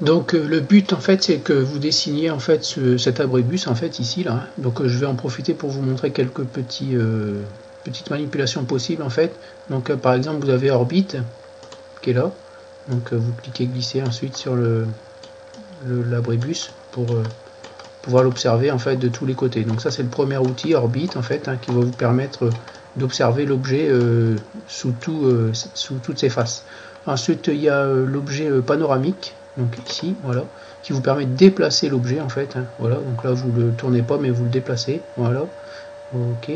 Donc le but en fait c'est que vous dessiniez en fait cet abribus en fait ici là. Donc je vais en profiter pour vous montrer quelques petites manipulations possibles en fait. Donc par exemple vous avez orbite qui est là. Donc vous cliquez glisser ensuite sur l'abribus pour pouvoir l'observer en fait de tous les côtés. Donc ça c'est le premier outil orbite en fait qui va vous permettre d'observer l'objet sous toutes ses faces. Ensuite il y a l'objet panoramique, donc ici voilà, qui vous permet de déplacer l'objet en fait. Voilà, donc là vous le tournez pas mais vous le déplacez. Voilà, ok.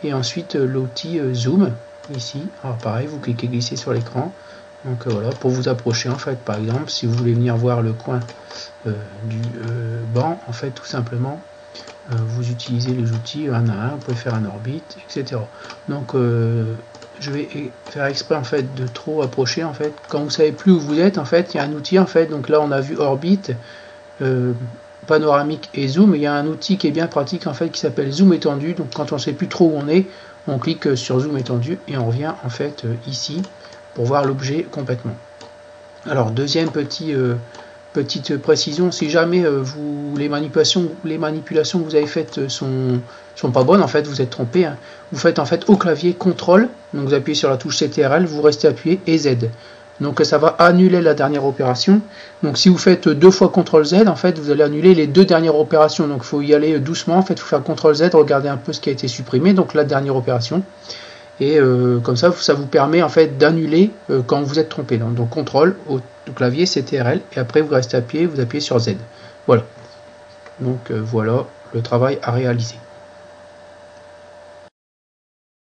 Et ensuite l'outil zoom ici. Alors pareil, vous cliquez glisser sur l'écran. Donc voilà, pour vous approcher en fait, par exemple, si vous voulez venir voir le coin du banc, en fait, tout simplement, vous utilisez les outils un à un, vous pouvez faire un orbite, etc. Donc je vais faire exprès en fait de trop approcher en fait. Quand vous savez plus où vous êtes, en fait, il y a un outil en fait. Donc là, on a vu orbite, panoramique et zoom. Il y a un outil qui est bien pratique en fait qui s'appelle zoom étendu. Donc quand on ne sait plus trop où on est, on clique sur zoom étendu et on revient en fait ici pour voir l'objet complètement. Alors deuxième petite précision, si jamais les manipulations que vous avez faites sont pas bonnes, en fait vous êtes trompé, vous faites en fait au clavier CTRL, donc vous appuyez sur la touche CTRL, vous restez appuyé et Z. Donc ça va annuler la dernière opération. Donc si vous faites deux fois CTRL Z, en fait vous allez annuler les deux dernières opérations. Donc il faut y aller doucement, en fait il faut faire CTRL Z, regarder un peu ce qui a été supprimé, donc la dernière opération. Et comme ça vous permet en fait d'annuler quand vous êtes trompé. Donc CTRL au clavier CTRL et après vous restez appuyé, vous appuyez sur Z. Voilà. Donc voilà le travail à réaliser.